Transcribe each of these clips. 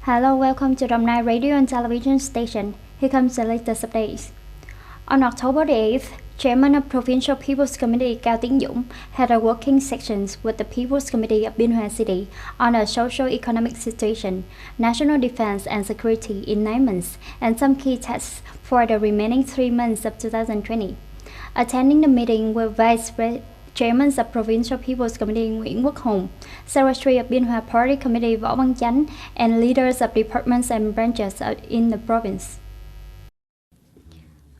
Hello, welcome to Đồng Nai Radio and Television Station. Here comes the latest updates. On October the 8th, Chairman of Provincial People's Committee Cao Tiến Dũng had a working session with the People's Committee of Biên Hòa City on a socio-economic situation, national defense and security in 9 months, and some key tasks for the remaining 3 months of 2020. Attending the meeting were Vice Chairman of Provincial People's Committee Nguyễn Quốc Hùng, Secretary of Biên Hòa Party Committee Võ Văn Chánh, and leaders of departments and branches in the province.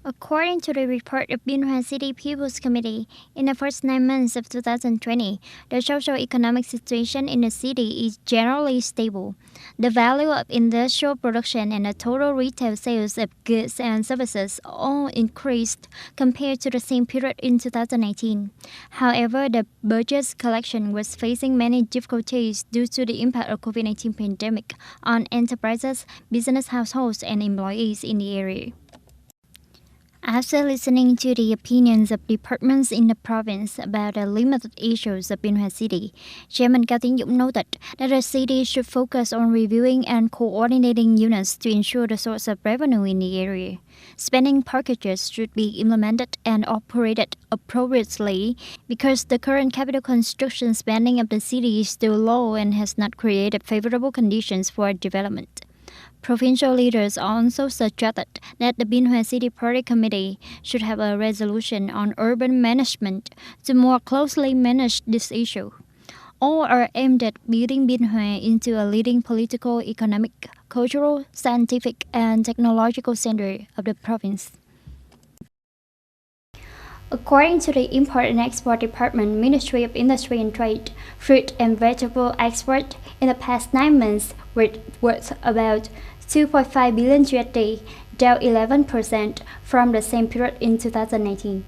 According to the report of Biên Hòa City People's Committee, in the first 9 months of 2020, the socio-economic situation in the city is generally stable. The value of industrial production and the total retail sales of goods and services all increased compared to the same period in 2019. However, the budget collection was facing many difficulties due to the impact of COVID-19 pandemic on enterprises, business households, and employees in the area. After listening to the opinions of departments in the province about the limited issues of Biên Hòa City, Chairman Cao Tiến Dũng noted that the city should focus on reviewing and coordinating units to ensure the source of revenue in the area. Spending packages should be implemented and operated appropriately because the current capital construction spending of the city is still low and has not created favorable conditions for development. Provincial leaders also suggested that the Biên Hòa City Party Committee should have a resolution on urban management to more closely manage this issue. All are aimed at building Biên Hòa into a leading political, economic, cultural, scientific, and technological center of the province. According to the Import and Export Department, Ministry of Industry and Trade, fruit and vegetable export in the past 9 months were worth about 2.5 billion USD, down 11% from the same period in 2019.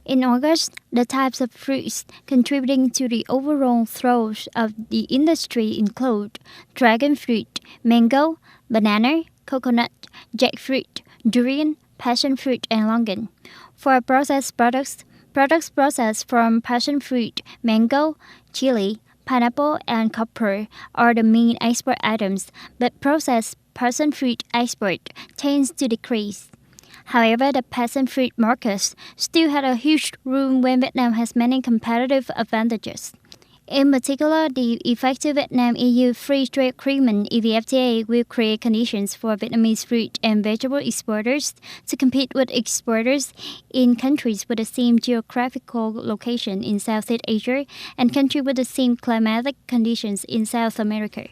In August, the types of fruits contributing to the overall growth of the industry include dragon fruit, mango, banana, coconut, jackfruit, durian, passion fruit, and longan. For processed products processed from passion fruit, mango, chili, pineapple, and copper are the main export items, but processed passion fruit export tends to decrease. However, the passion fruit market still had a huge room when Vietnam has many competitive advantages. In particular, the effective Vietnam-EU Free Trade Agreement (EVFTA) will create conditions for Vietnamese fruit and vegetable exporters to compete with exporters in countries with the same geographical location in Southeast Asia and countries with the same climatic conditions in South America.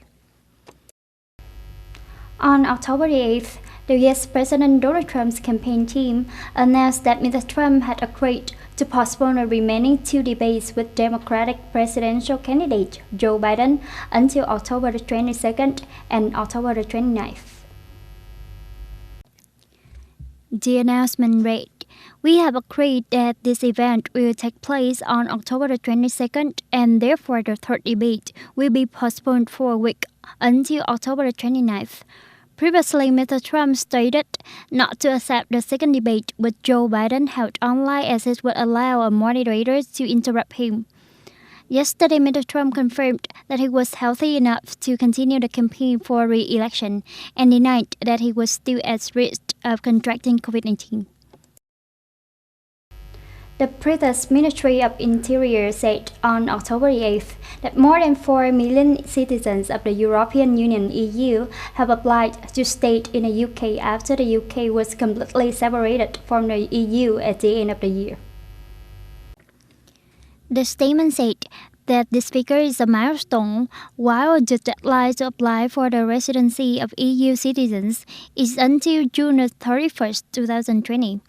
On October 8th, the U.S. President Donald Trump's campaign team announced that Mr. Trump had agreed to postpone the remaining 2 debates with Democratic presidential candidate Joe Biden until October 22nd and October 29th. The announcement read, "We have agreed that this event will take place on October 22nd and therefore the third debate will be postponed for a week until October 29th. Previously, Mr. Trump stated not to accept the second debate with Joe Biden held online as it would allow a moderator to interrupt him. Yesterday, Mr. Trump confirmed that he was healthy enough to continue the campaign for re-election and denied that he was still at risk of contracting COVID-19. The British Ministry of Interior said on October 8th that more than 4 million citizens of the European Union (EU) have applied to stay in the UK after the UK was completely separated from the EU at the end of the year. The statement said that this figure is a milestone, while the deadline to apply for the residency of EU citizens is until June 31st, 2020.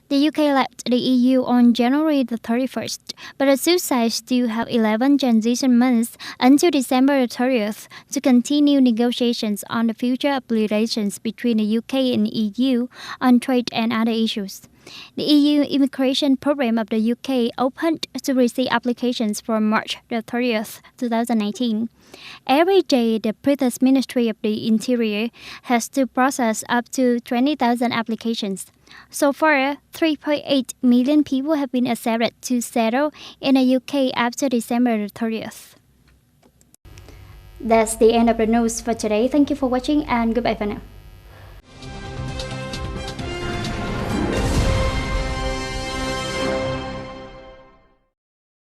The UK left the EU on January the 31st, but the two sides still have 11 transition months until December 30th to continue negotiations on the future of relations between the UK and EU on trade and other issues. The EU immigration program of the UK opened to receive applications from March the 30th, 2019. Every day, the British Ministry of the Interior has to process up to 20,000 applications. So far, 3.8 million people have been accepted to settle in the UK after December 30th. That's the end of the news for today. Thank you for watching and goodbye for now.